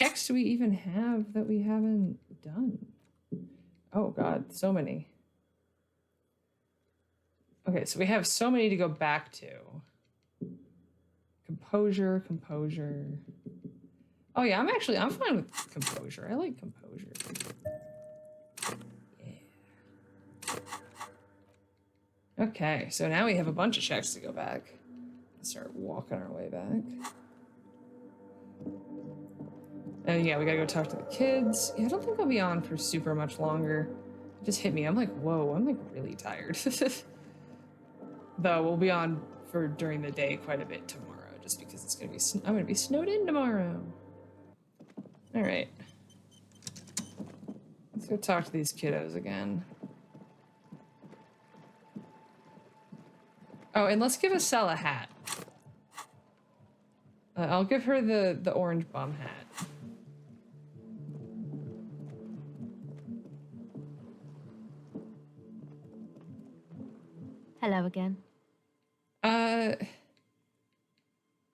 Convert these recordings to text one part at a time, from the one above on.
checks do we even have that we haven't done? Oh god, so many. Okay, so we have so many to go back to. Composure, composure. Oh yeah, I'm fine with composure. I like composure. Yeah. Okay, so now we have a bunch of checks to go back. Let's start walking our way back. And yeah, we gotta go talk to the kids. Yeah, I don't think I'll be on for super much longer. It just hit me. I'm like, whoa, I'm like really tired. Though we'll be on for during the day quite a bit tomorrow, just because it's gonna be I'm gonna be snowed in tomorrow. All right, let's go talk to these kiddos again. Oh, and let's give Estelle a hat. I'll give her the orange bum hat. Hello again.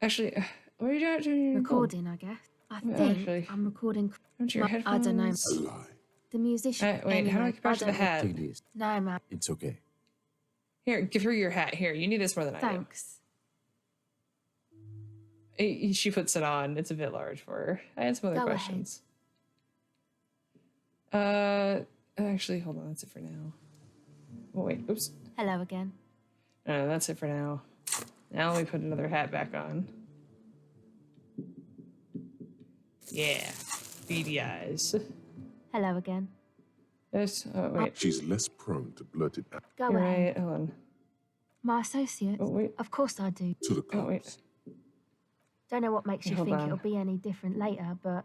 Actually, what are you doing? Recording, I guess. I think actually, I'm recording. Don't your headphones? I don't know. A lie. The musician. Wait, anyway, how do I get back to the hat? Take this. No, man. It's okay. Here, give her your hat. Here, you need this more than Thanks. I do. She puts it on. It's a bit large for her. I had some other questions. Actually, hold on. That's it for now. Oh, wait. Oops. Hello again. No, that's it for now. Now let me put another hat back on. Yeah. Beady eyes. Hello again. Yes. Oh, wait. She's less prone to blurt it out Go You're ahead. right. Hold on. My associates. Oh, wait. Of course I do. to the Oh, wait. cops. Don't know what makes you Hold think on. it'll be any different later, but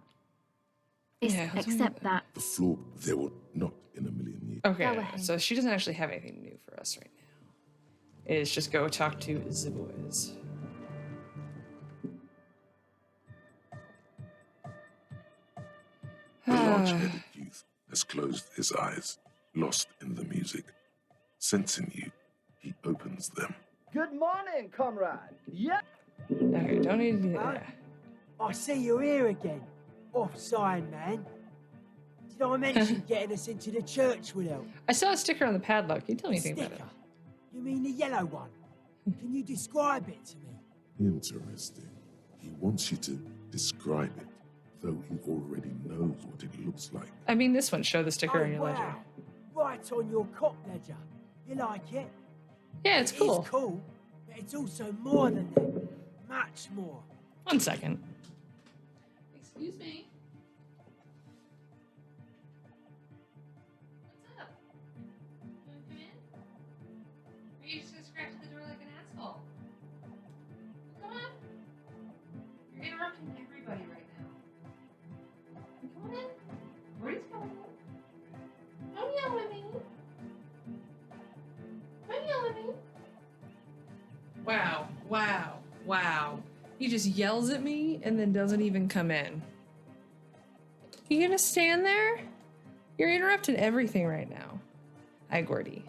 it's Yeah, let's except wait. that. The floor, there will not in a million years. Go Okay, ahead. so she doesn't actually have anything new for us right now. It's just go talk to the boys. The large-headed youth has closed his eyes, lost in the music. Sensing you, he opens them. Good morning, comrade. Yeah. Okay, don't need to do that. I see you're here again. Off-sign, man. Did I mention getting us into the church would help? I saw a sticker on the padlock. Can you tell me The anything about it? sticker? You mean the yellow one? Can you describe it to me? Interesting. He wants you to describe it, though he already knows what it looks like. I mean, this one. Show the sticker Oh, on your wow. ledger. Right on your cop ledger. You like it? Yeah, it's cool. It's cool, but it's also more than that. Much more. 1 second. Excuse me. What's up? You wanna come in? Or are you just gonna scratch the door like an asshole? Come on. You're interrupting everybody right now. Come on in. Where's going on? Don't yell at me. Don't yell at me. Wow, wow, wow. He just yells at me and then doesn't even come in. You gonna stand there? You're interrupting everything right now. Hi, Gordy.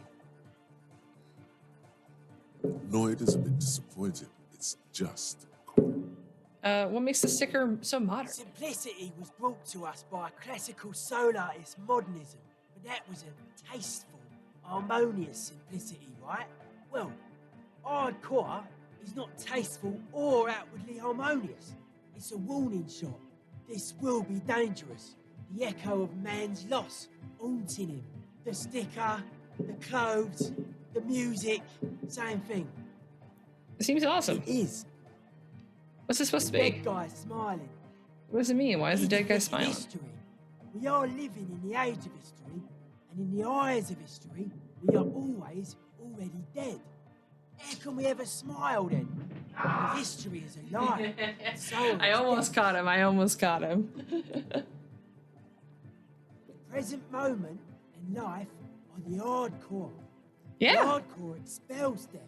Lloyd is a bit disappointed. It's just What makes the sticker so modern? Simplicity was brought to us by classical soul artist modernism, but that was a tasteful, harmonious simplicity, right? Well, hardcore is not tasteful or outwardly harmonious. It's a warning shot. This will be dangerous. The echo of man's loss haunting him. The sticker, the clothes, the music, same thing. It seems awesome. It is. What's this supposed to Dead be? guy smiling. What does it mean? Why is the dead guy It's smiling? history. We are living in the age of history, and in the eyes of history, we are always already dead. How can we ever smile then? When history is alive. So I almost caught him. I almost caught him. The present moment and life are the hardcore. Yeah. The hardcore expels death.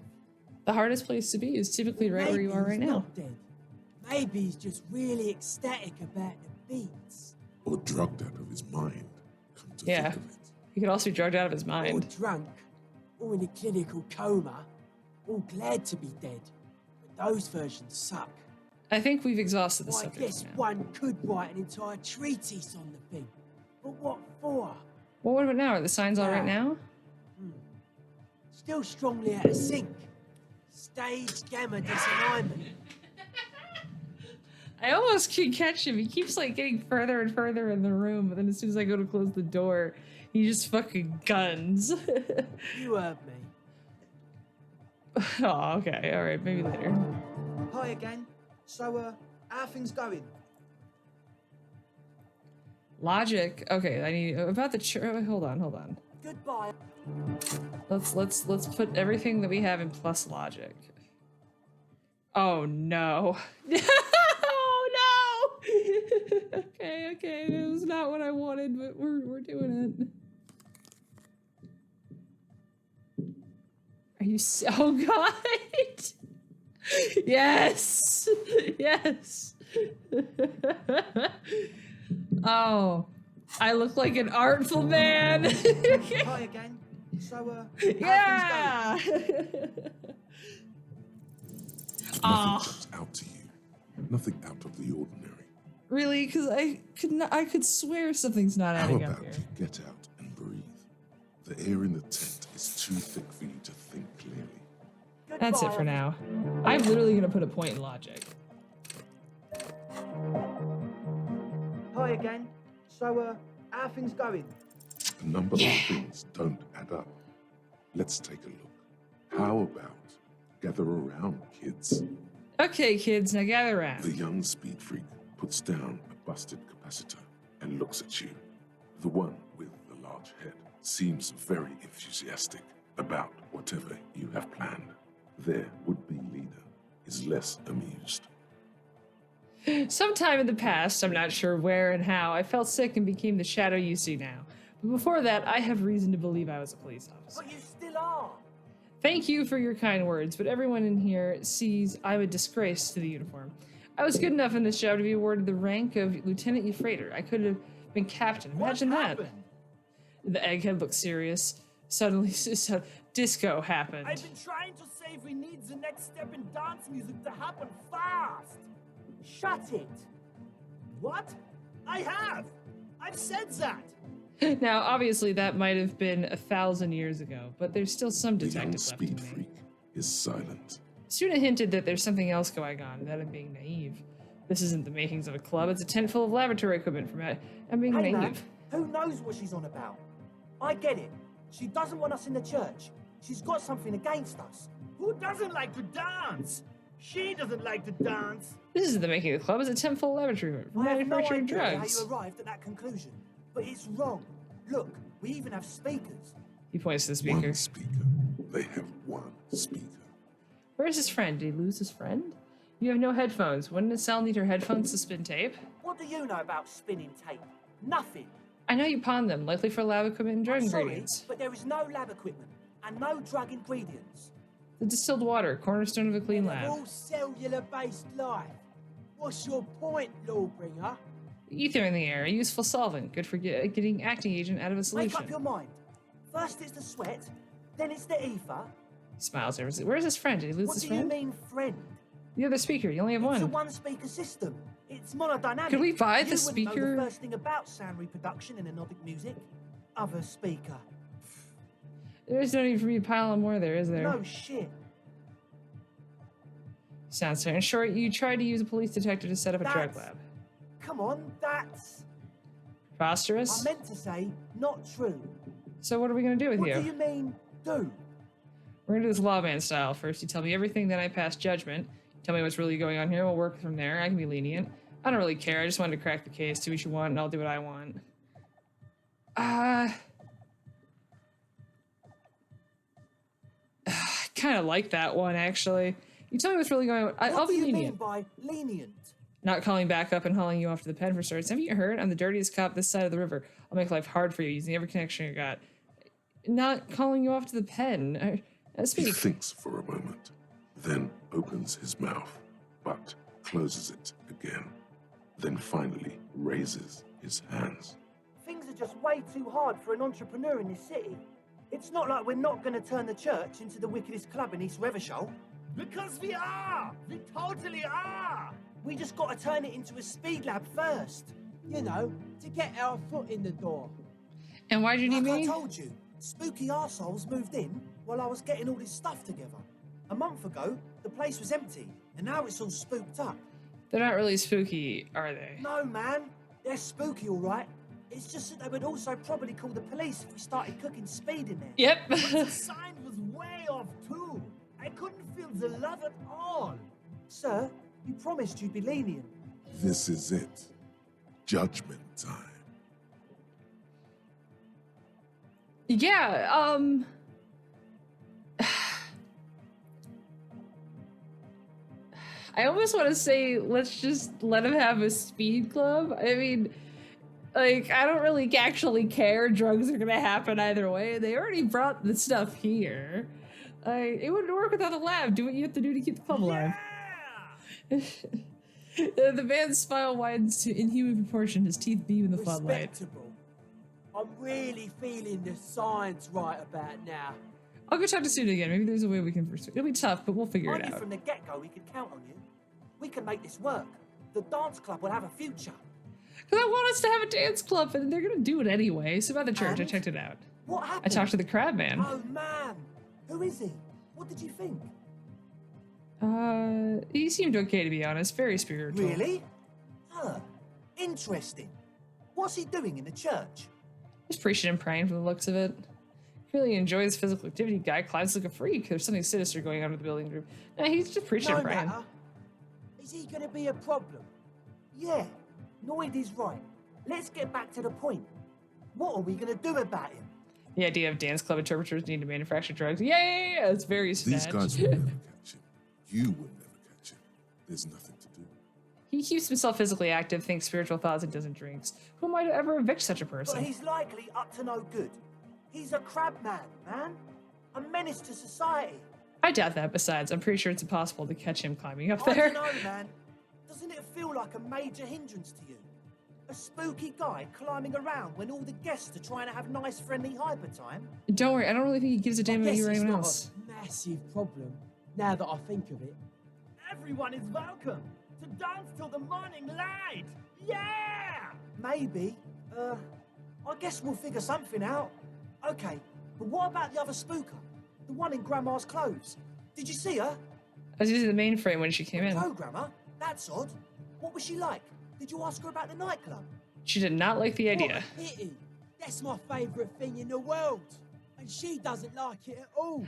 The hardest place to be is typically right where you are right he's now. not dead. Maybe he's just really ecstatic about the beats. or drugged out of his mind. Come to Yeah. think of it. He could also be drugged out of his Or mind. drunk, or in a clinical coma, or glad to be dead. But those versions suck. I think we've exhausted the Well, I subject guess now. one could write an entire treatise on the thing. But what for? Well, what about now? Are the signs all right now? Still strongly out of sync. Stage gamma disalignment. I almost can catch him. He keeps like getting further and further in the room, but then as soon as I go to close the door, he just fucking guns. You heard me. Oh, okay. All right. Maybe later. Hi again. So, how things going? Logic. Okay, I need about the hold on. Goodbye. Let's put everything that we have in plus logic. Oh no. Oh no. Okay, that was not what I wanted, but we're doing it. Are you so God? Yes. Yes. Oh, I look like an artful man. Hi again. So, how things going? Yeah. Nothing Oh, jumps out to you. Nothing out of the ordinary. really? Because I could swear something's not How adding up about here. you get out and breathe? The air in the tent is too thick for you to think clearly. That's it for now. I'm literally gonna put a point in logic. Hi again. So, how things going? A number of things don't add up. Let's take a look. How about gather around, kids? Okay, kids, now gather around. The young speed freak puts down a busted capacitor and looks at you. The one with the large head seems very enthusiastic about whatever you have planned. Their would-be leader is less amused. Sometime in the past, I'm not sure where and how, I felt sick and became the shadow you see now. But before that, I have reason to believe I was a police officer. But you still are. Thank you for your kind words, but everyone in here sees I'm a disgrace to the uniform. I was good enough in this job to be awarded the rank of Lieutenant Euphrator. I could have been captain. Imagine What that. happened? The egghead looked serious. Suddenly, disco happened. I've been trying to say we need the next step in dance music to happen fast. Shut it. What? I have. I've said that. Now, obviously, that might have been 1,000 years ago, but there's still some The young detective left in speed me. freak is silent. Student hinted that there's something else going on, that I'm being naive. This isn't the makings of a club, it's a tent full of laboratory equipment from it. I'm being Hey, man, naive. who knows what she's on about? I get it. She doesn't want us in the church. She's got something against us. Who doesn't like to dance? She doesn't like to dance. This isn't the making of the club, it's a tent full of laboratory equipment from I have no manufacturing idea drugs. how you arrived at that conclusion, but it's wrong. Look, we even have speakers. He points to the speaker. One speaker. They have one speaker. Where's his friend? Did he lose his friend? You have no headphones. Wouldn't it sell need her headphones to spin tape? What do you know about spinning tape? Nothing. I know you pawned them, likely for lab equipment and drug I'm sorry, ingredients. but there is no lab equipment and no drug ingredients. The distilled water, cornerstone of a clean They're lab. all cellular-based life. What's your point, Lawbringer? Ether in the air, a useful solvent, good for getting acting agent out of a Make up your solution. mind. First it's the sweat, then it's the ether. He smiles nervously. Where's his friend? Did he lose What his do you friend? mean, friend? The other speaker, you only have It's a one. one-speaker system. It's monodynamic. Could we buy You the wouldn't know speaker? the first thing about sound reproduction in anodic music. Other speaker. There's no need for me to pile on more there, is there? No shit. Sounds fair. In short, you tried to use a police detective to set up a drug That's- lab. Come on, that's... I Preposterous? meant to say, not true. So what are we gonna do with What you? do you mean, do? We're gonna do this lawman style. First, you tell me everything, then I pass judgment. Tell me what's really going on here. We'll work from there. I can be lenient. I don't really care. I just wanted to crack the case, do what you want, and I'll do what I want. I kind of like that one, actually. You tell me what's really going on. I'll What be do you mean lenient. by lenient? Not calling back up and hauling you off to the pen for starts. Haven't you heard? I'm the dirtiest cop this side of the river. I'll make life hard for you using every connection you got. Not calling you off to the pen. He Speak. thinks for a moment, then opens his mouth, but closes it again. Then finally raises his hands. Things are just way too hard for an entrepreneur in this city. It's not like we're not going to turn the church into the wickedest club in East Revachol. Because we are! We totally are! We just got to turn it into a speed lab first. You know, to get our foot in the door. And why'd you need Like I me? told you, spooky arseholes moved in while I was getting all this stuff together. A month ago, the place was empty, and now it's all spooked up. They're not really spooky, are they? No, man. They're spooky, all right. It's just that they would also probably call the police if we started cooking speed in there. Yep. But the sign was way off, too. I couldn't feel the love at all. Sir, you promised you'd be lenient. This is it. Judgment time. Yeah, I almost want to say, let's just let him have a speed club. I mean, like, I don't really actually care. Drugs are gonna happen either way. They already brought the stuff here. It wouldn't work without the lab. Do what you have to do to keep the club alive. The man's smile widens to inhuman proportion. His teeth beam in the floodlight. Respectable. I'm really feeling the science right about now. I'll go talk to Suna again. Maybe there's a way we can pursue. It'll be tough, but we'll figure I it knew out. from the get-go we could count on you. We can make this work. The dance club will have a future. Because I want us to have a dance club, and they're gonna do it anyway. So by the church, I And? checked it out. What happened? I talked to the crab man. Oh, man. Who is he? What did you think? He seemed okay, to be honest. Very spiritual. Really? Huh. Interesting. What's he doing in the church? He's preaching and praying from the looks of it. Really enjoys physical activity. Guy climbs like a freak. There's something sinister going on with the building group. No, he's just preaching No and praying. matter. Is he going to be a problem? Yeah, Noid is right. Let's get back to the point. What are we going to do about him? The idea of dance club interpreters need to manufacture drugs. Yeah. It's very These snatch. guys will never catch him. You will never catch him. There's nothing to do. He keeps himself physically active, thinks spiritual thoughts, and doesn't drinks. Who might ever evict such a But person? he's likely up to no good. He's a crab man. A menace to society. I doubt that. Besides, I'm pretty sure it's impossible to catch him climbing up I there. don't know, man. Doesn't it feel like a major hindrance to you? A spooky guy climbing around when all the guests are trying to have nice, friendly hyper time? Don't worry, I don't really think he gives a damn I about guess you or it's anyone not else. a massive problem, now that I think of it. Everyone is welcome to dance till the morning light. Yeah! Maybe. I guess we'll figure something out. Okay, but what about the other spooker? The one in Grandma's clothes? Did you see her? I was using the mainframe when she came in. Programmer? That's odd. What was she like? Did you ask her about the nightclub? She did not like the idea. What a pity. That's my favourite thing in the world. And she doesn't like it at all.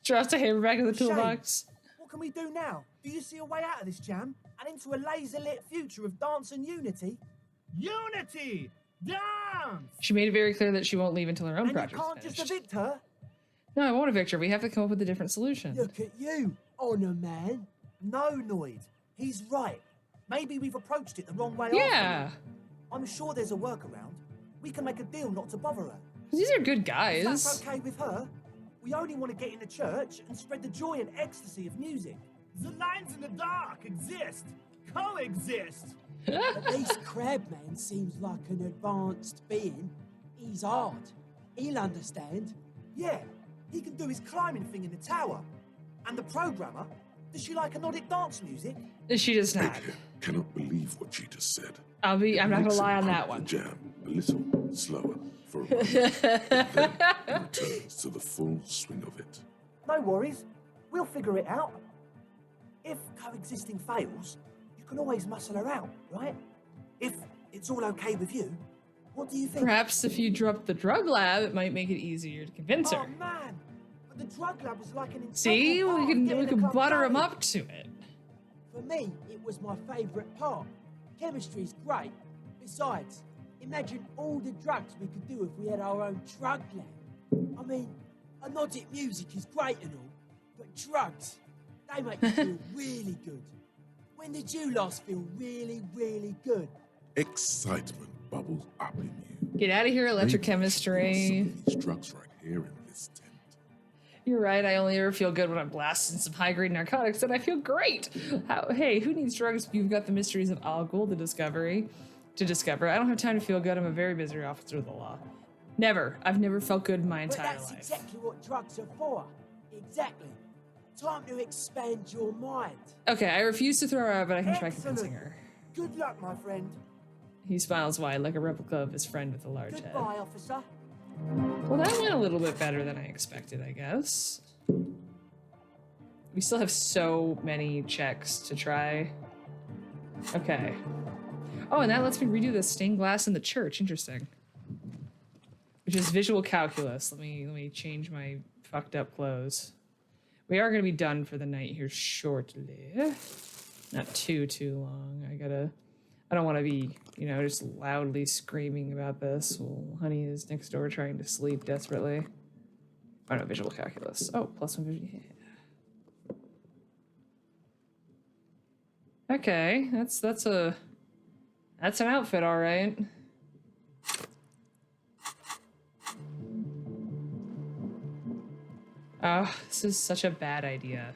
Drops a hammer back in the Shame. toolbox. What can we do now? Do you see a way out of this jam and into a laser-lit future of dance and unity? Unity! Dance! She made it very clear that she won't leave until her own And you project can't is just finished. evict her? No, I won't evict her. We have to come up with a different solution. Look at you, honour man. No, Noid. He's right. Maybe we've approached it the wrong way. Yeah, I'm sure there's a workaround. We can make a deal not to bother her. these are good If guys. that's okay with her, we only want to get in the church and spread the joy and ecstasy of music. The lines in the dark exist. Coexist. At least Crabman seems like an advanced being. He's hard. He'll understand. Yeah, he can do his climbing thing in the tower. And the programmer, does she like anodic dance music? She does not. Egghead cannot believe what she just said. I'm not gonna Makes lie him on that pump one. The jam a little slower for a moment. Then he returns to the full swing of it. No worries. We'll figure it out. If coexisting fails, you can always muscle her out, right? If it's all okay with you, what do you think? Perhaps if you drop the drug lab, it might make it easier to convince Oh her. man, but the drug lab was like an See, integral we part of can getting the club butter him going. up to it. For me, it was my favourite part. Chemistry's great. Besides, imagine all the drugs we could do if we had our own drug lab. I mean, anodic music is great and all, but drugs, they make you feel really good. When did you last feel really, really good? Excitement bubbles up in you. Get out of here, Maybe you feel electrochemistry. some of these drugs right here in this tent. You're right. I only ever feel good when I'm blasting some high-grade narcotics, and I feel great. Hey, who needs drugs if you've got the mysteries of Algol to discover? I don't have time to feel good. I'm a very busy officer of the law. Never. I've never felt good in my But entire that's life. exactly what drugs are for. Exactly. time to expand your mind. Okay, I refuse to throw her out, but I can try Excellent. convincing her. Good luck, my friend. He smiles wide, like a replica of his friend with a large head. Goodbye, officer. Well, that went a little bit better than I expected, I guess. We still have so many checks to try. Okay. Oh, and that lets me redo the stained glass in the church. Interesting. Which is visual calculus. Let me change my fucked up clothes. We are gonna be done for the night here shortly. Not too long. I don't want to be, you know, just loudly screaming about this while honey is next door trying to sleep desperately. Oh no, visual calculus. Oh, +1 vision. Yeah. Okay, that's an outfit, all right. Oh, this is such a bad idea.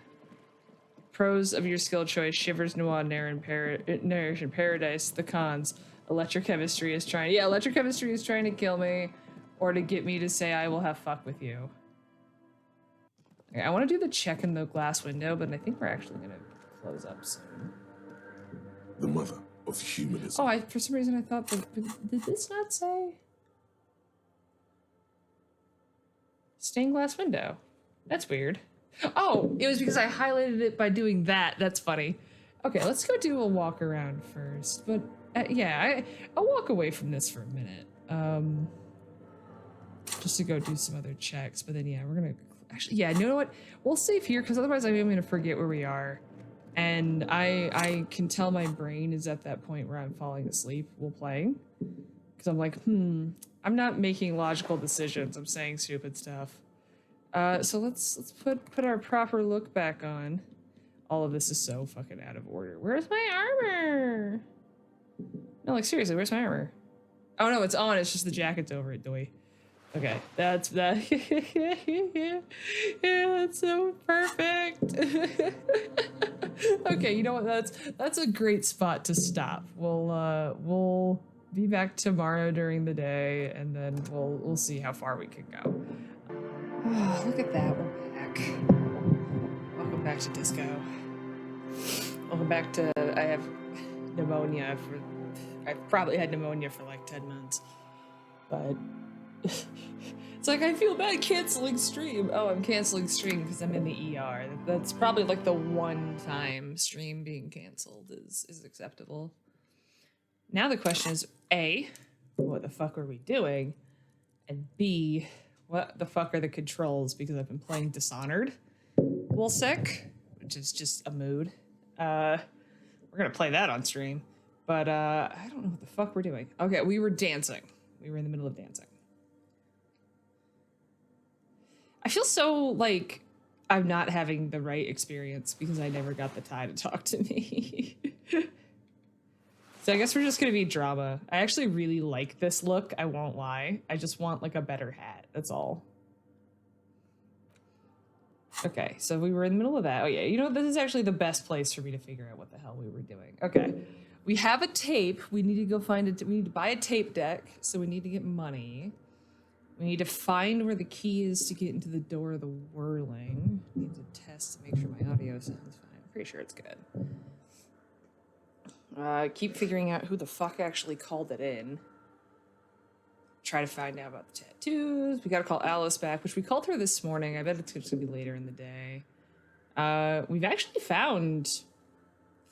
Pros of your skill choice: Shivers, Noir, Nourish in Paradise. The cons: electrochemistry is trying to kill me, or to get me to say I will have fuck with you. Okay, I want to do the check in the glass window, but I think we're actually gonna close up soon. The mother of humanism. Oh, for some reason I thought did this not say stained glass window? That's weird. Oh, it was because I highlighted it by doing that. That's funny. Okay, let's go do a walk around first. But yeah, I'll walk away from this for a minute. Just to go do some other checks. But then yeah, we're gonna actually, yeah, you know what? We'll save here because otherwise I'm gonna forget where we are. And I can tell my brain is at that point where I'm falling asleep while playing. Because I'm like, I'm not making logical decisions. I'm saying stupid stuff. So let's put our proper look back on. All of this is so fucking out of order. Where's my armor? No, like seriously, where's my armor? Oh no, it's on. It's just the jacket's over it, doy. Okay, that's that. Yeah, that's so perfect. Okay, you know what? That's a great spot to stop. We'll be back tomorrow during the day, and then we'll see how far we can go. Oh, look at that, we're back. Welcome back to disco. Welcome back to, I have pneumonia I've probably had pneumonia for like 10 months. But, it's like, I feel bad canceling stream. Oh, I'm canceling stream because I'm in the ER. That's probably like the one time stream being canceled is acceptable. Now the question is, A, what the fuck are we doing? And B, what the fuck are the controls? Because I've been playing Dishonored while sick, which is just a mood. We're gonna play that on stream, but I don't know what the fuck we're doing. Okay, we were dancing. We were in the middle of dancing. I feel so like I'm not having the right experience because I never got the Ty to talk to me. So I guess we're just gonna be drama. I actually really like this look, I won't lie. I just want like a better hat, that's all. Okay, so we were in the middle of that. Oh yeah, you know, this is actually the best place for me to figure out what the hell we were doing. Okay, we have a tape. We need to go find it. We need to buy a tape deck, so we need to get money. We need to find where the key is to get into the door of the whirling. I need to test to make sure my audio sounds fine. I'm pretty sure it's good. Keep figuring out who the fuck actually called it in. Try to find out about the tattoos. We gotta call Alice back, which we called her this morning. I bet it's gonna be later in the day. We've actually found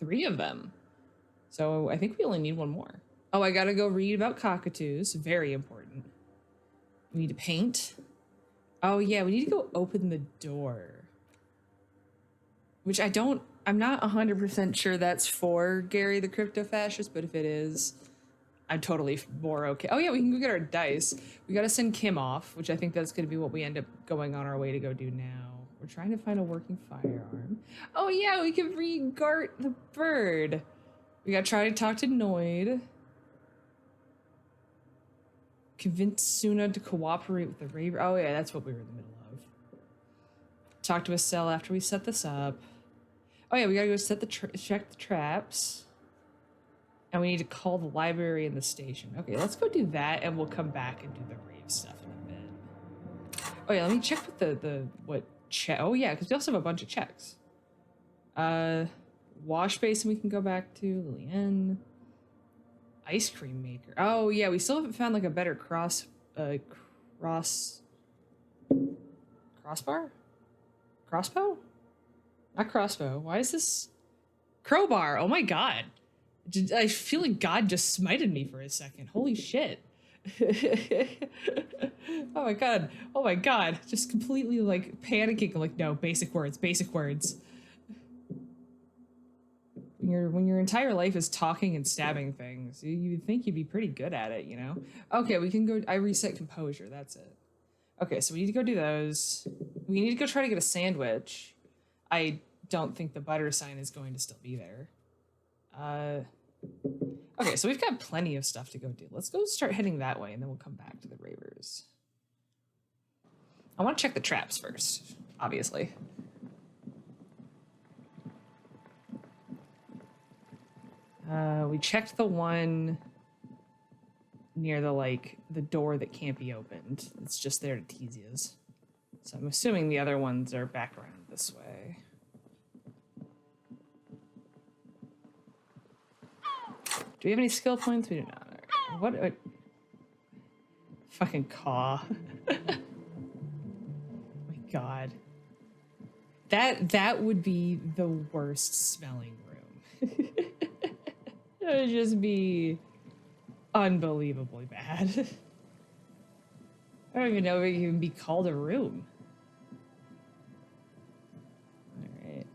3 of them. So I think we only need 1 more. Oh, I gotta go read about cockatoos. Very important. We need to paint. Oh yeah, we need to go open the door. Which I'm not 100% sure that's for Gary the Crypto-Fascist, but if it is, I'm totally more okay. Oh yeah, we can go get our dice. We gotta send Kim off, which I think that's gonna be what we end up going on our way to go do now. We're trying to find a working firearm. Oh yeah, we can read Gart the bird. We gotta try to talk to Noid. Convince Suna to cooperate with the Raver. Oh yeah, that's what we were in the middle of. Talk to Estelle after we set this up. Oh yeah, we gotta go set check the traps. And we need to call the library and the station. Okay, let's go do that and we'll come back and do the rave stuff in a bit. Oh yeah, let me check what check. Oh yeah, because we also have a bunch of checks. Wash basin we can go back to. Lillian. Ice cream maker. Oh yeah, we still haven't found like a better crossbar? Crossbow? Not crossbow. Why is this crowbar? Oh my god. I feel like God just smited me for a second. Holy shit. Oh my god. Oh my god. Just completely like panicking. Like, no, basic words, basic words. When your entire life is talking and stabbing things, you'd think you'd be pretty good at it, you know? Okay, we can go. I reset composure. That's it. Okay, so we need to go do those. We need to go try to get a sandwich. I don't think the butter sign is going to still be there. Okay, so we've got plenty of stuff to go do. Let's go start heading that way, and then we'll come back to the ravers. I want to check the traps first, obviously. We checked the one near the door that can't be opened. It's just there to tease you. So I'm assuming the other ones are back around this way. Do we have any skill points? We do not. Right. What? Fucking caw. Oh my god. That would be the worst smelling room. It would just be unbelievably bad. I don't even know if it can even be called a room. Alright.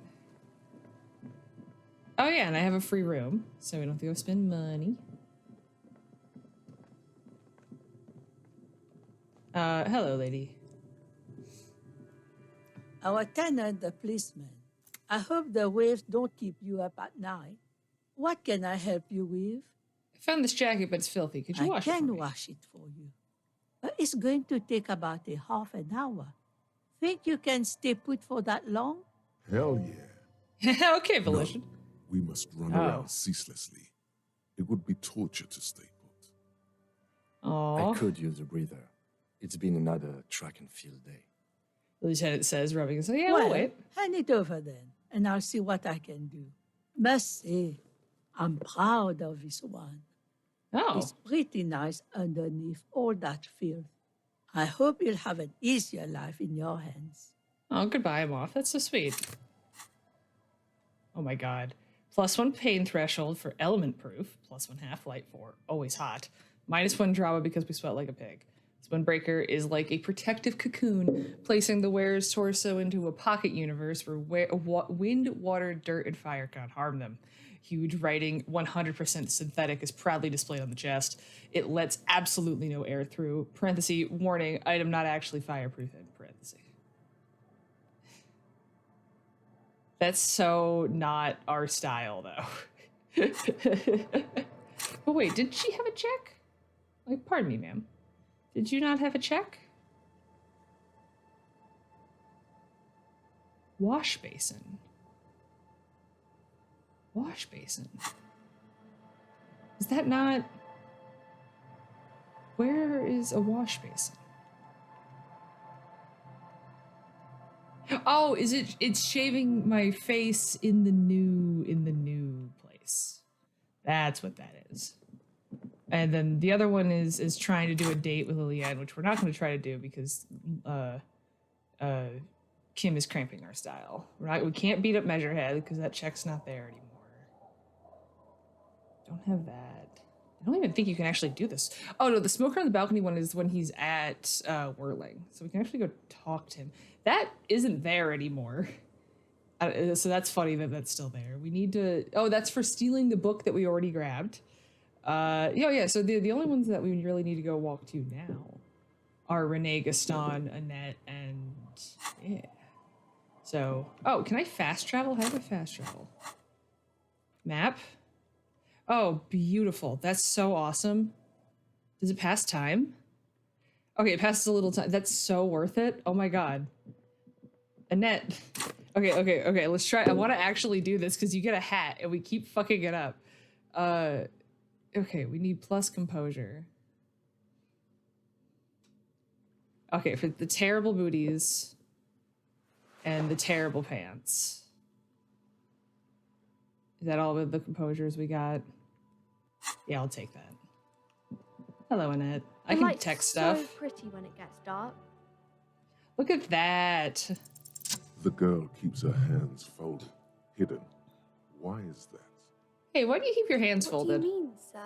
Oh yeah, and I have a free room, so we don't have to go spend money. Hello, lady. Our tenant, the policeman. I hope the waves don't keep you up at night. What can I help you with? I found this jacket, but it's filthy. Could you wash it for me? I can wash it for you. But it's going to take about a half an hour. Think you can stay put for that long? Hell yeah. Okay, Volition. No, we must run around ceaselessly. It would be torture to stay put. Aww. I could use a breather. It's been another track and field day. Lieutenant says, rubbing his. Yeah, well, we'll wait. hand it over then, and I'll see what I can do. Must say, I'm proud of this one. Oh. It's pretty nice underneath all that filth. I hope you'll have an easier life in your hands. Oh, goodbye, I'm off. That's so sweet. Oh my god. +1 pain threshold for element proof. +1 half-light for always hot. -1 drama because we sweat like a pig. This windbreaker is like a protective cocoon, placing the wearer's torso into a pocket universe where wind, water, dirt, and fire cannot harm them. Huge writing, 100% synthetic, is proudly displayed on the chest. It lets absolutely no air through. Parenthesis, warning, item not actually fireproof, in parenthesis. That's so not our style, though. But wait, did she have a check? Like, pardon me, ma'am. Did you not have a check? Wash basin. Wash basin. Is that not... Where is a wash basin? Oh, is it? It's shaving my face in the new place. That's what that is. And then the other one is trying to do a date with Lillian, which we're not going to try to do because Kim is cramping our style. We can't beat up Measurehead because that check's not there anymore. Don't have that. I don't even think you can actually do this. Oh no, the smoker on the balcony one is when he's at Whirling, so we can actually go talk to him. That isn't there anymore. So that's funny that that's still there. We need to. Oh, that's for stealing the book that we already grabbed. Yeah. So the only ones that we really need to go walk to now are Renee, Gaston, Annette, and yeah. So, oh, can I fast travel? How do I fast travel? Map. Oh, beautiful. That's so awesome. Does it pass time? Okay, it passes a little time. That's so worth it. Oh my god. Annette. Okay. Let's try. I want to actually do this because you get a hat and we keep fucking it up. Okay, we need plus composure. Okay, for the terrible booties. and the terrible pants. Is that all of the composures we got? Yeah, I'll take that. Hello, Annette. I The can light's text so stuff. pretty when it gets dark. Look at that. The girl keeps her hands folded, hidden. Why is that? Hey, why do you keep your hands What folded? do you mean, sir?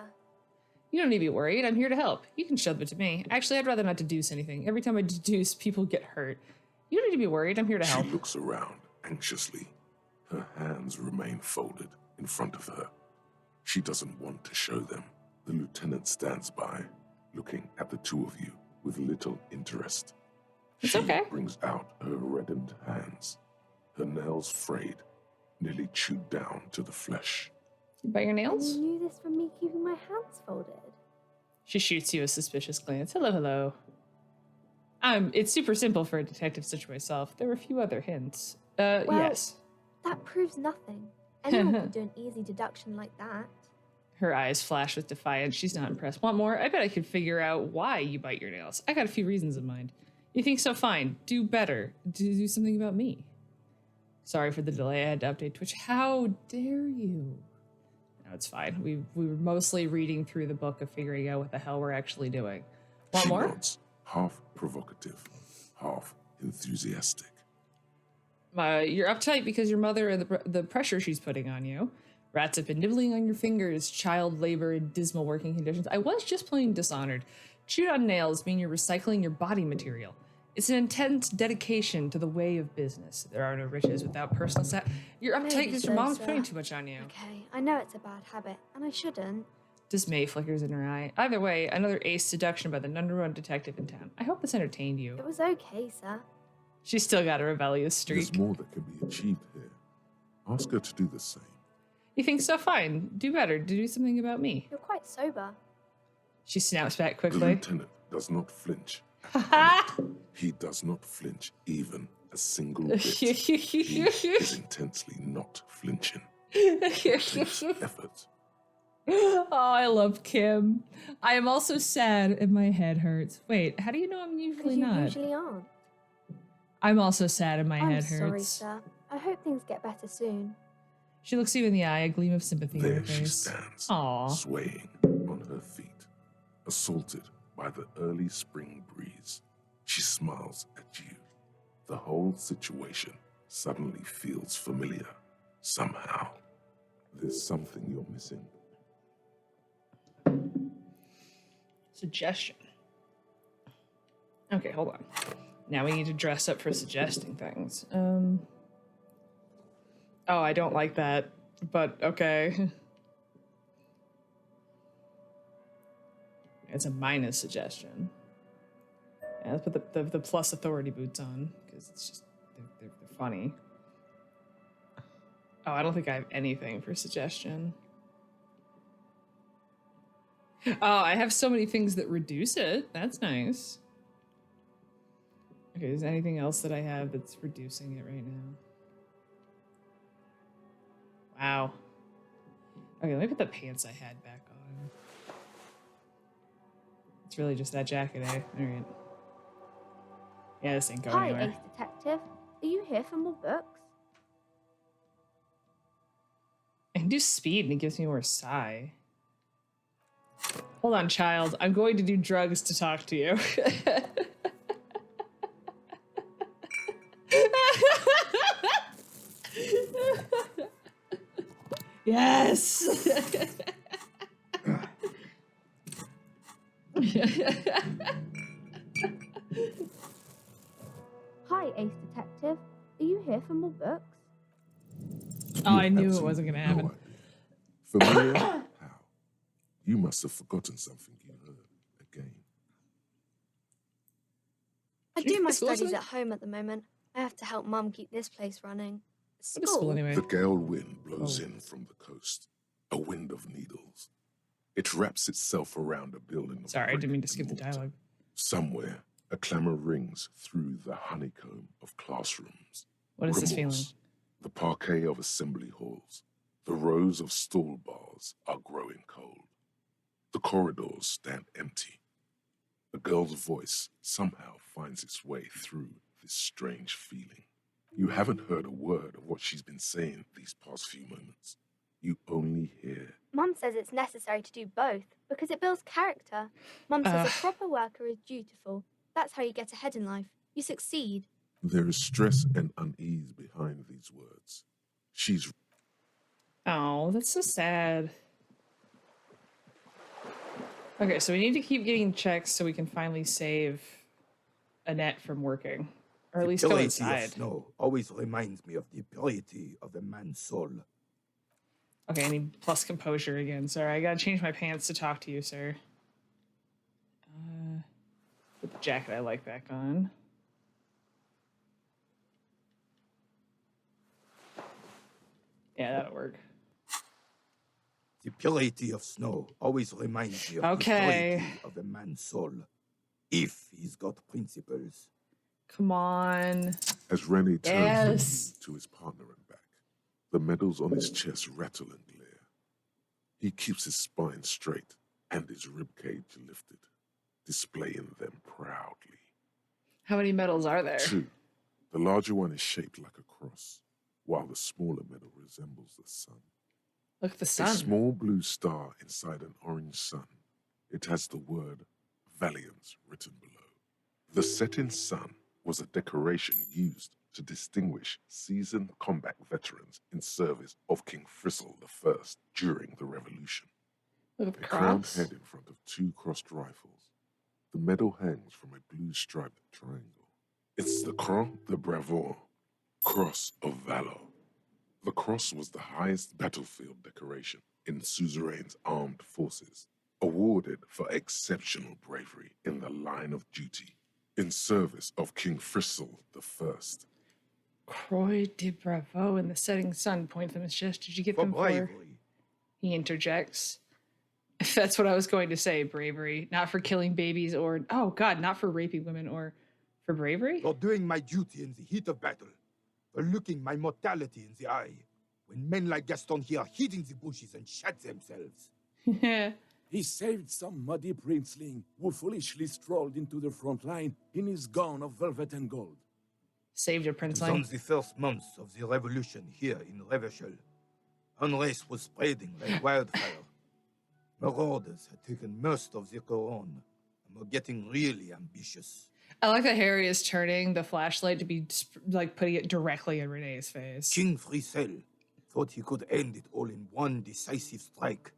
You don't need to be worried. I'm here to help. You can shove it to me. Actually, I'd rather not deduce anything. Every time I deduce, people get hurt. You don't need to be worried. I'm here to help. She looks around anxiously. Her hands remain folded in front of her. She doesn't want to show them. The lieutenant stands by, looking at the two of you with little interest. It's She okay. brings out her reddened hands, her nails frayed, nearly chewed down to the flesh. You bite your And nails? you knew this from me keeping my hands folded. She shoots you a suspicious glance. Hello, hello. It's super simple for a detective such as myself. There were a few other hints. Well, Yes. That proves nothing. Anyone could do an easy deduction like that. Her eyes flash with defiance. She's not impressed. Want more? I bet I could figure out why you bite your nails. I got a few reasons in mind. You think so? Fine. Do better. Do something about me. Sorry for the delay. I had to update Twitch. How dare you? No, it's fine. We were mostly reading through the book of figuring out what the hell we're actually doing. Want She more? nods, half provocative, half enthusiastic. You're uptight because your mother and the pressure she's putting on you. Rats have been nibbling on your fingers, child labor, and dismal working conditions. I was just plain dishonored. Chewed on nails mean you're recycling your body material. It's an intense dedication to the way of business. There are no riches without personal You're uptight Maybe because your so, mom's sir. putting too much on you. Okay, I know it's a bad habit, and I shouldn't. Dismay flickers in her eye. Either way, another ace seduction by the #1 detective in town. I hope this entertained you. It was okay, sir. She's still got a rebellious streak. There's more that can be achieved here. Ask her to do the same. You think so? Fine. Do better. Do something about me. You're quite sober. She snaps back The quickly. lieutenant does not flinch. He does not flinch even a single bit. He is intensely not flinching. It takes effort. Oh, I love Kim. I am also sad and my head hurts. Wait, how do you know I'm usually Because you not? usually aren't. I'm also sad and my I'm head sorry, hurts. sir. I hope things get better soon. She looks you in the eye, a gleam of sympathy in her There she face. stands, Aw. swaying on her feet, assaulted by the early spring breeze. She smiles at you. The whole situation suddenly feels familiar. Somehow, there's something you're missing. Suggestion. Okay, hold on. Now we need to dress up for suggesting things. Oh, I don't like that, but okay. It's a minus suggestion. Yeah, let's put the plus authority boots on, because it's just, they're funny. Oh, I don't think I have anything for suggestion. Oh, I have so many things that reduce it. That's nice. Okay, is there anything else that I have that's reducing it right now? Wow. Okay, let me put the pants I had back on. It's really just that jacket, eh? Alright. Yeah, this ain't going Hi, anywhere. Ace Detective. Are you here for more books? I can do speed and it gives me more sigh. Hold on, child. I'm going to do drugs to talk to you. Yes! Hi, Ace Detective. Are you here for more books? Oh, I You knew it absolutely wasn't gonna no happen. idea. Familiar? How? You must have forgotten something you heard again. I She's do my at school studies today? at home at the moment. I have to help Mum keep this place running. What is school anyway? The gale wind blows Oh. in from the coast, a wind of needles. It wraps itself around a building. Of Sorry, I brick didn't mean to skip the and mortar. dialogue. Somewhere, a clamor rings through the honeycomb of classrooms. What is this feeling? Remorse. The parquet of assembly halls, the rows of stall bars are growing cold. The corridors stand empty. A girl's voice somehow finds its way through this strange feeling. You haven't heard a word of what she's been saying these past few moments. You only hear. Mum says it's necessary to do both because it builds character. Mum says a proper worker is dutiful. That's how you get ahead in life. You succeed. There is stress and unease behind these words. She's. Oh, that's so sad. Okay, so we need to keep getting checks so we can finally save Annette from working. Or at least go inside. Of snow always reminds me of the purity of a man's soul. Okay, I need plus composure again. Sorry, I gotta change my pants to talk to you, sir. Put the jacket I like back on. Yeah, that'll work. The purity of snow always reminds me of the purity of a man's soul. If he's got principles. Come on. As Rene turns to his partner and back, the medals on his chest rattle and glare. He keeps his spine straight and his ribcage lifted, displaying them proudly. How many medals are there? 2. The larger one is shaped like a cross, while the smaller medal resembles the sun. Look at the sun. A small blue star inside an orange sun. It has the word Valiance written below. The setting sun was a decoration used to distinguish seasoned combat veterans in service of King Frizzle I during the Revolution. Look at the A crowned cross. head in front of 2 crossed rifles. The medal hangs from a blue striped triangle. It's the Croix de Bravoure, Cross of Valor. The cross was the highest battlefield decoration in Suzerain's armed forces, awarded for exceptional bravery in the line of duty, in service of King Frizzle I. Croix de Bravo in the setting sun. Point them as just. Did you get them for? He interjects. That's what I was going to say. Bravery, not for killing babies or oh god, not for raping women or for bravery. For doing my duty in the heat of battle, for looking my mortality in the eye, when men like Gaston here hid in the bushes and shot themselves. He saved some muddy princeling who foolishly strolled into the front line in his gown of velvet and gold. Saved a It was princeling. on the first months of the revolution here in Revachol. Unrest was spreading like wildfire. Marauders had taken most of the Couronne and were getting really ambitious. I like that Harry is turning the flashlight to be like putting it directly in Renee's face. King Frizzell thought he could end it all in one decisive strike.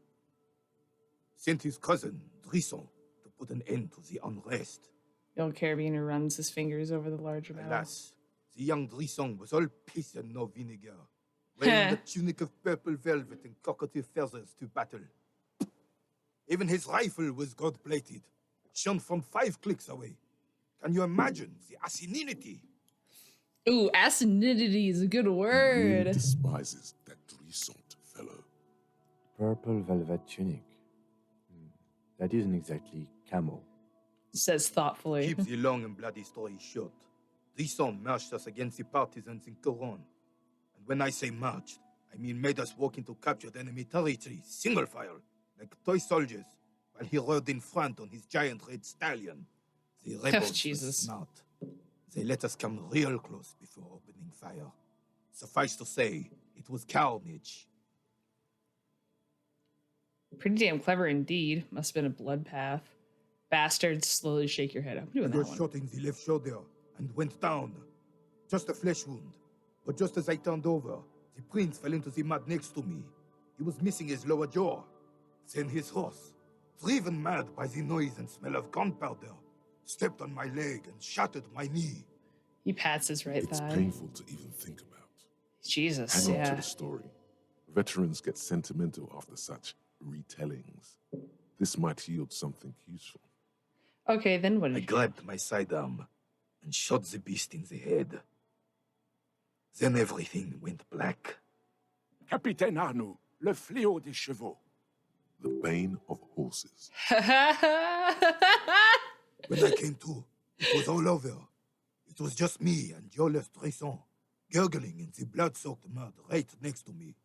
Sent his cousin, Drisson, to put an end to the unrest. The old carabiner runs his fingers over the large amount. Alas, the young Drisson was all piss and no vinegar, wearing the tunic of purple velvet and cockatiel feathers to battle. Even his rifle was gold-plated, shone from 5 clicks away. Can you imagine the asininity? Ooh, asininity is a good He really word. despises that Drisant fellow. Purple velvet tunic. That isn't exactly camo. Says thoughtfully. Keep the long and bloody story short. Drisson marched us against the partisans in Couronne. And when I say marched, I mean made us walk into captured enemy territory, single file, like toy soldiers, while he rode in front on his giant red stallion. The rebels were Jesus. smart. They let us come real close before opening fire. Suffice to say, it was carnage. Pretty damn clever indeed. Must have been a blood path. Bastards, slowly shake your head. I'm doing I that was one. shot in the left shoulder and went down. Just a flesh wound. But just as I turned over, the prince fell into the mud next to me. He was missing his lower jaw. Then his horse, driven mad by the noise and smell of gunpowder, stepped on my leg and shattered my knee. He pats his right It's thigh. painful to even think about. Jesus, Hang on to yeah. the story. Veterans get sentimental after such retellings. This might yield something useful. Okay, then what I did you grabbed my sidearm and shot the beast in the head. Then everything went black. Capitaine Arnoux, le fléau des chevaux. The bane of horses. When I came to, it was all over. It was just me and Jolles Tresson, gurgling in the blood-soaked mud right next to me.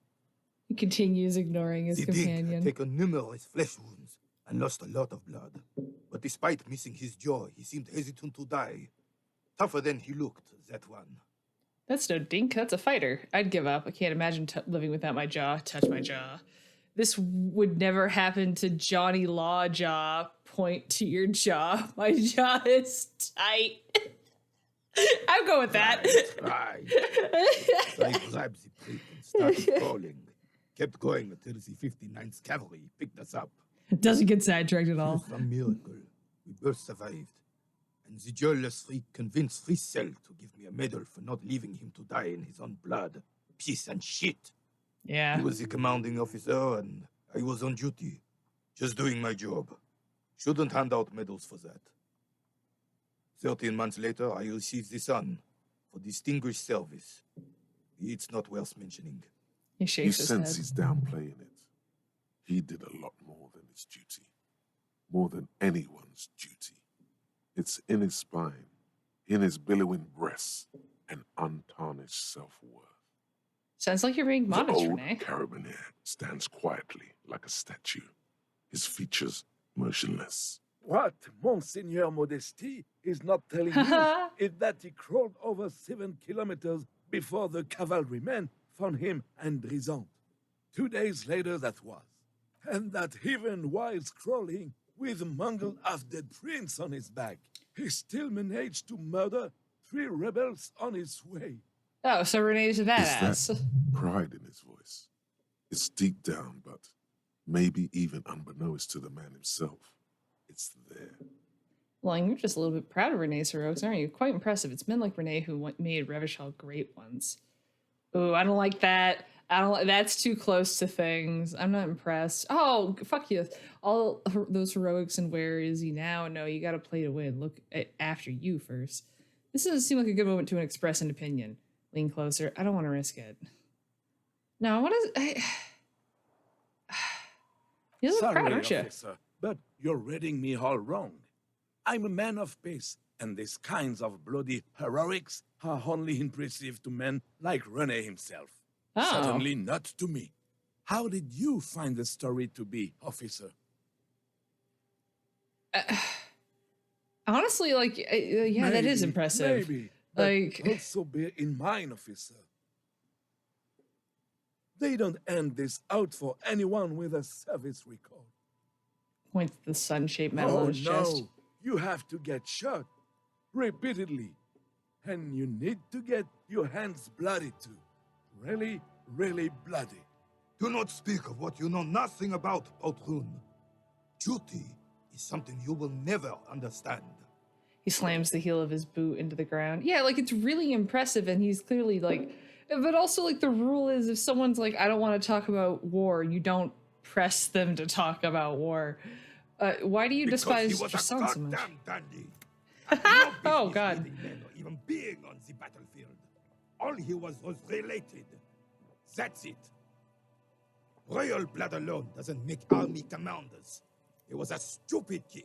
He continues ignoring his The Dink had companion. taken numerous flesh wounds and lost a lot of blood. But despite missing his jaw, he seemed hesitant to die. Tougher than he looked, that one. That's no dink. That's a fighter. I'd give up. I can't imagine living without my jaw. Touch my jaw. This would never happen to Johnny Law jaw. Point to your jaw. My jaw is tight. I'll go with that. Right. So I grabbed the prick and started calling. Kept going until the 59th Cavalry picked us up. It doesn't get sidetracked at all. It was a miracle. We both survived. And the joyless freak convinced Friesel to give me a medal for not leaving him to die in his own blood. Piece and shit. Yeah. He was the commanding officer and I was on duty. Just doing my job. Shouldn't hand out medals for that. 13 months later, I received the Sun for distinguished service. It's not worth mentioning. He You shakes his head. sense he's downplaying it. He did a lot more than his duty. More than anyone's duty. It's in his spine, in his billowing breasts, and untarnished self-worth. Sounds like you're being modest, The old Renee. carabinier stands quietly like a statue, his features motionless. What Monseigneur Modesty is not telling you is that he crawled over 7 kilometers before the cavalrymen found him and Drizant. 2 days later that was. And that even while crawling with a mangled half-dead prince on his back, he still managed to murder 3 rebels on his way. Oh, so Renee's a Is badass. that pride in his voice? It's deep down, but maybe even unbeknownst to the man himself, it's there. Well, you're just a little bit proud of Renee's heroics, aren't you? Quite impressive. It's men like Renee who made Revachol great ones. Ooh, I don't like that. That's too close to things. I'm not impressed. Oh, fuck you. All those heroics and where is he now? No, you got to play to win. Look after you first. This doesn't seem like a good moment to express an opinion. Lean closer. I don't want to risk it. No, what is... You look proud, aren't you? Officer, but you're reading me all wrong. I'm a man of peace, and these kinds of bloody heroics are only impressive to men like Rene himself. Oh. Certainly not to me. How did you find the story to be, officer? Honestly, like, yeah, that is impressive. Maybe. Like, But also bear in mind, officer. They don't hand this out for anyone with a service record. points to the sun-shaped medal on his chest. You have to get shot repeatedly. And you need to get your hands bloody too. Really, really bloody. Do not speak of what you know nothing about, Poltroon. Duty is something you will never understand. He slams the heel of his boot into the ground. Yeah, like, it's really impressive, and he's clearly, like... But also, like, the rule is if someone's like, I don't want to talk about war, you don't press them to talk about war. Why do you despise your son so much? Dandy. Oh, God. Men or even being on the battlefield. All he was related. That's it. Royal blood alone doesn't make army commanders. He was a stupid kid,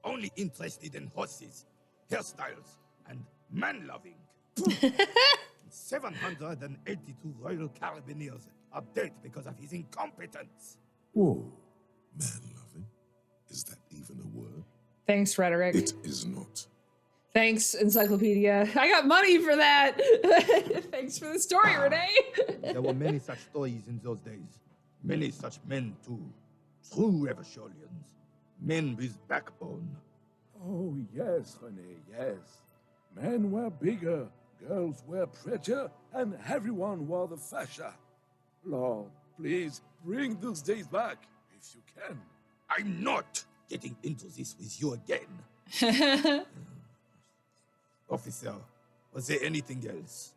only interested in horses, hairstyles, and man-loving. 782 Royal Carabiniers are dead because of his incompetence. Whoa, man-loving? Is that even a word? Thanks, Rhetoric. It is not. Thanks, Encyclopedia. I got money for that. Thanks for the story, Renee. There were many such stories in those days. Many such men, too. True Revacholians. Men with backbone. Oh, yes, Rene, yes. Men were bigger, girls were prettier, and everyone wore the fascia. Lord, please bring those days back, if you can. I'm not getting into this with you again. Officer, was there anything else?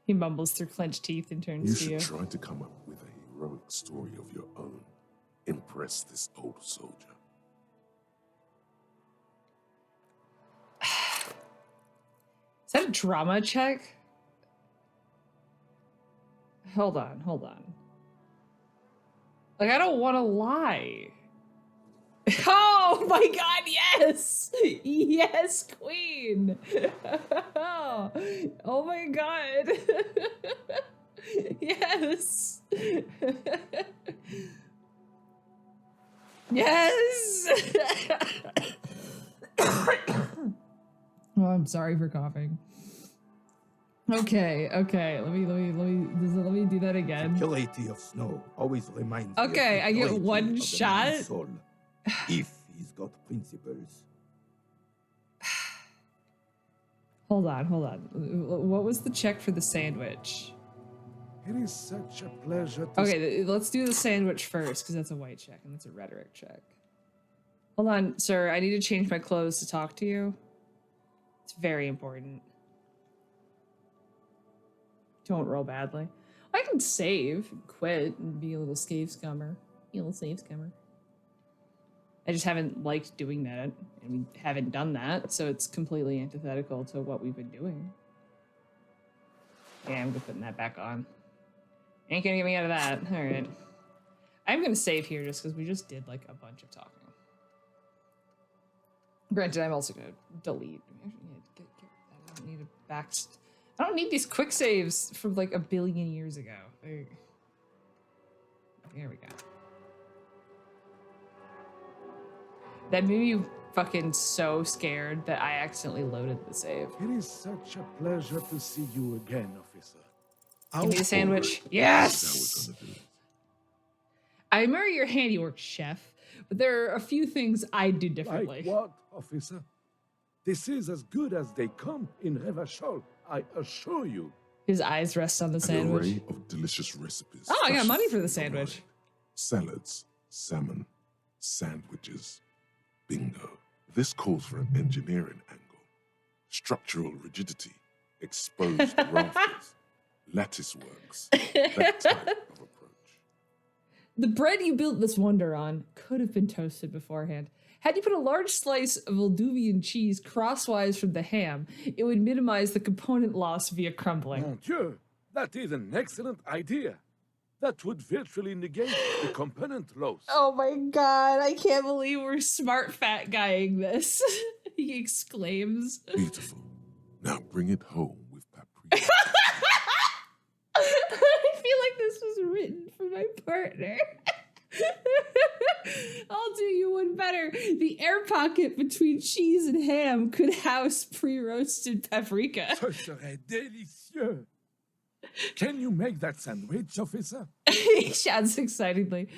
He mumbles through clenched teeth and turns to You you. should try to come up with a heroic story of your own. Impress this old soldier. Is that a drama check? Hold on. Like, I don't want to lie. Oh my god, yes! Yes, queen! Oh my god. Yes! Yes! Oh, I'm sorry for coughing. Okay, okay. Let me do that The again. purity of snow always reminds me Okay, of I the get purity one of the shot. man's soul, if he's got principles. Hold on. What was the check for the sandwich? It is such a pleasure to Okay, let's do the sandwich first, because that's a white check, and that's a rhetoric check. Hold on, sir. I need to change my clothes to talk to you. It's very important. Don't roll badly. I can save, and quit, and be a little save scummer. Be a little save scummer. I just haven't liked doing that, and we haven't done that, so it's completely antithetical to what we've been doing. Yeah, I'm putting that back on. Ain't gonna get me out of that. All right. I'm gonna save here just because we just did like a bunch of talking. Granted, I'm also gonna delete. I don't need a back. I don't need these quick saves from like 1 billion years ago. There we go. That made me fucking so scared that I accidentally loaded the save. It is such a pleasure to see you again, officer. Give me a sandwich. Yes! I admire your handiwork, chef, but there are a few things I do differently. Like what, officer? This is as good as they come in Revachol, I assure you. His eyes rest on the sandwich. An array of delicious recipes. Oh, I got money for the flashes sandwich. online. Salads, salmon, sandwiches. Bingo. This calls for an engineering angle. Structural rigidity, exposed rafters, lattice works. That type of approach. The bread you built this wonder on could have been toasted beforehand. Had you put a large slice of Moldovan cheese crosswise from the ham, it would minimize the component loss via crumbling. Mon Dieu, that is an excellent idea. That would virtually negate the component loss. Oh my god, I can't believe we're smart fat guying this. He exclaims. Beautiful. Now bring it home with paprika. I feel like this was written for my partner. I'll do you one better. The air pocket between cheese and ham could house pre-roasted paprika. Ce serait délicieux. Can you make that sandwich, officer? He shouts excitedly.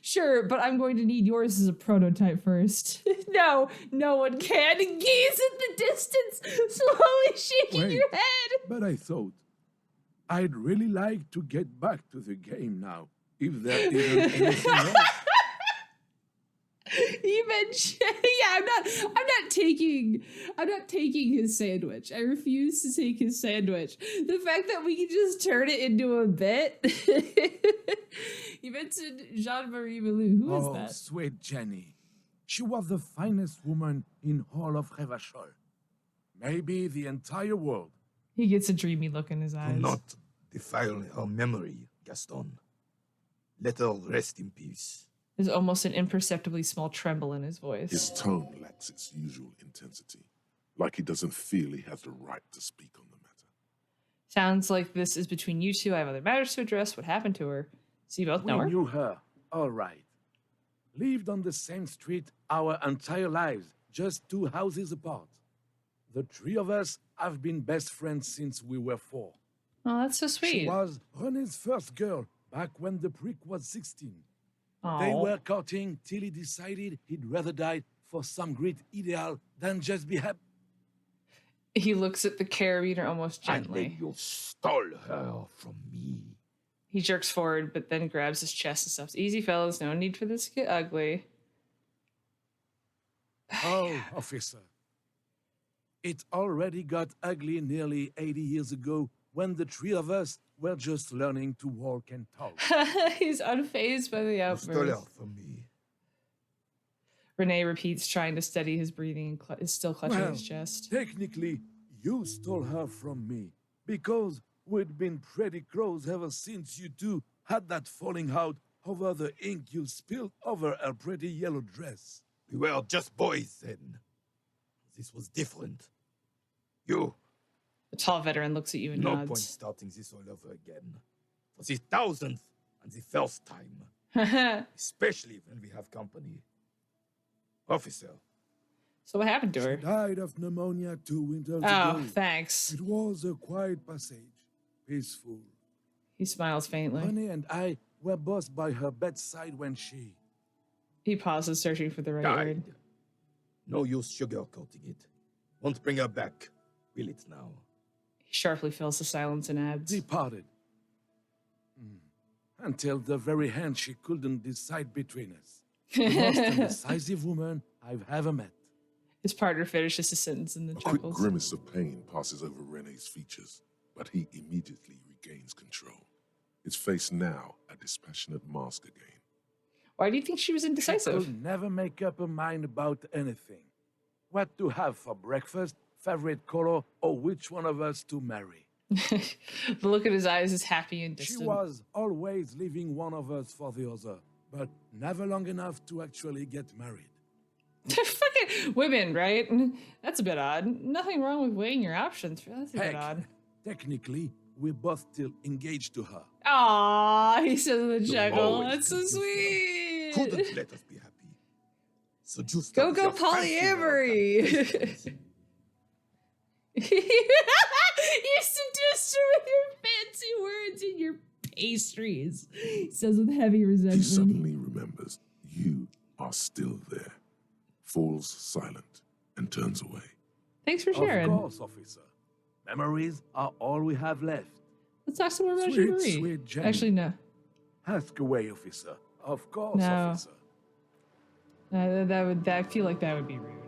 Sure, but I'm going to need yours as a prototype first. No, no one can. Gaze in the distance, slowly shaking Wait, your head. But I thought, I'd really like to get back to the game now, if there isn't anything else. You mentioned, yeah, I'm not taking his sandwich. I refuse to take his sandwich. The fact that we can just turn it into a bit. You mentioned Jean-Marie Malou. Who is that? Oh, sweet Jenny. She was the finest woman in all of Revachol. Maybe the entire world. He gets a dreamy look in his eyes. Do not defile her memory, Gaston. Let her rest in peace. There's almost an imperceptibly small tremble in his voice. His tone lacks its usual intensity, like he doesn't feel he has the right to speak on the matter. Sounds like this is between you two. I have other matters to address. What happened to her? So you both know her? We knew her, all right. Lived on the same street our entire lives, just 2 houses apart. The 3 of us have been best friends since we were 4. Oh, that's so sweet. She was René's first girl back when the prick was 16. Aww. They were courting till he decided he'd rather die for some great ideal than just be happy. He looks at the carabiner almost And gently. then you stole her from me. He jerks forward, but then grabs his chest and stuff. Easy, fellas. No need for this to get ugly. Oh, officer. It already got ugly nearly 80 years ago when the 3 of us were just learning to walk and talk. He's unfazed by the You stole her outburst. from me. Renee repeats, trying to steady his breathing and is still clutching Well, his chest. Technically, you stole her from me because we'd been pretty close ever since you two had that falling out over the ink you spilled over her pretty yellow dress. We were just boys then. This was different. You, The tall veteran looks at you and no nods. point starting this all over again. For the 1000th and the first time. Especially when we have company. Officer, So what happened to She her? died of pneumonia 2 winters Oh, ago. thanks. It was a quiet passage, peaceful. He smiles faintly. Honey and I were both by her bedside when she... He pauses, searching for the right word. Died. No use sugarcoating it. Won't bring her back. Will it now? He sharply fills the silence and adds, departed. Until the very hand she couldn't decide between us. The most indecisive woman I've ever met. His partner finishes his sentence and then A quick chuckles. grimace of pain passes over Rene's features, but he immediately regains control. His face now a dispassionate mask again. Why do you think she was She indecisive? could never make up her mind about anything. What to have for breakfast, favorite color, or which one of us to marry. The look in his eyes is happy and She distant. was always leaving one of us for the other, but never long enough to actually get married. Fucking women, right? That's a bit odd. Nothing wrong with weighing your options. That's a bit odd. Technically, we're both still engaged to her. Aww, he says with a chuckle. always That's so sweet. Couldn't let us be happy. So just Go with your fancy polyamory. You seduced her with your fancy words and your pastries. He says with heavy He resentment. suddenly remembers you are still there, falls silent, and turns away. Thanks for sharing. Of course, officer. Memories are all we have left. Let's talk some more about Sweet, Marie. sweet Jenny. Actually, no. Ask away, officer. Of course, No. officer. I feel like that would be rude.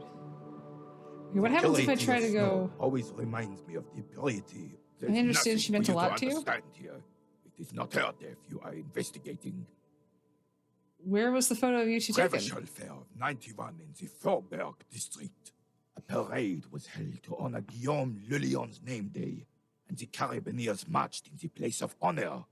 Okay, what happens if I try to go? Always reminds me of the purity. I understand she meant a lot to you. Understand here. It is not her death you are investigating. Where was the photo of you two taken? Provincial Fair of 91 in the Faubourg district. A parade was held to honor Guillaume Le Lion's name day, and the Carabineers marched in the place of honor.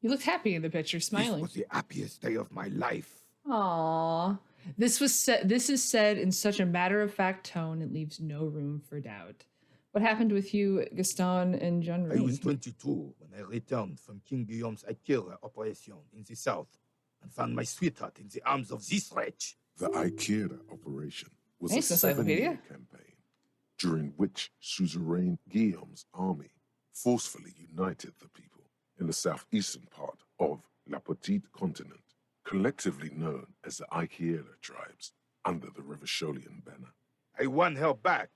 You looked happy in the picture, smiling. This was the happiest day of my life. Aww. This is said in such a matter-of-fact tone it leaves no room for doubt. What happened with you, Gaston and Jean I was 22 when I returned from King Guillaume's Akira operation in the south and found my sweetheart in the arms of this wretch. The Ikeda operation was Thanks, a 7-year Encyclopedia. campaign, during which suzerain Guillaume's army forcefully united the people in the southeastern part of La Petite Continent, collectively known as the Ikeda tribes, under the Revacholian banner. I won her back,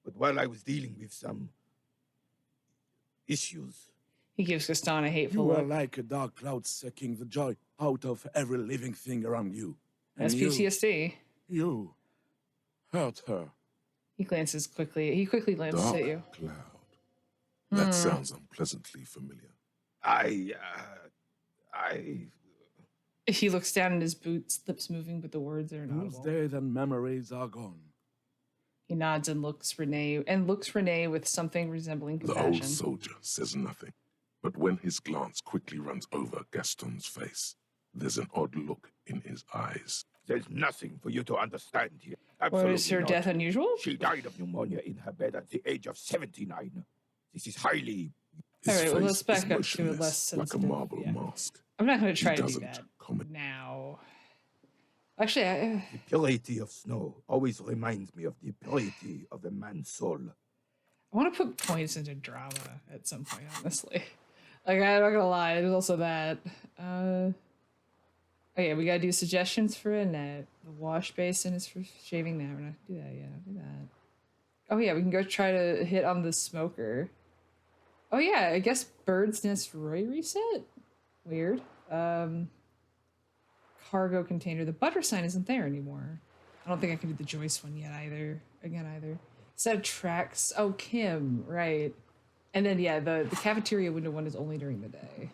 but while I was dealing with some issues, He gives Gaston a hateful You are look. like a dark cloud sucking the joy out of every living thing around you. That's And PTSD. You hurt her. He quickly glances Dark at you. cloud. That sounds unpleasantly familiar. He looks down at his boots, lips moving, but the words are Those inaudible. days and memories are gone. He nods and looks Renee with something resembling The old compassion. soldier says nothing, but when his glance quickly runs over Gaston's face, there's an odd look in his eyes. there's nothing for you to understand here. Or Absolutely is her not. death unusual? She died of pneumonia in her bed at the age of 79. This is highly... His All right, well, face let's back is up to a motionless, less like a sensitive. marble Yeah. mask. I'm not going to try He to do doesn't that comment. now. Actually, I The purity of snow always reminds me of the purity of a man's soul. want to put points into drama at some point, honestly. Like, I'm not gonna lie, there's also that. Okay, we gotta do suggestions for Annette. The wash basin is for shaving now. We're not gonna do that yet. I'll do that. Oh yeah, we can go try to hit on the smoker. Oh yeah, I guess Bird's Nest Roy reset? Weird. Cargo container. The butter sign isn't there anymore. I don't think I can do the Joyce one yet either. Either. Set of tracks. Oh, Kim, right. And then, yeah, the cafeteria window one is only during the day.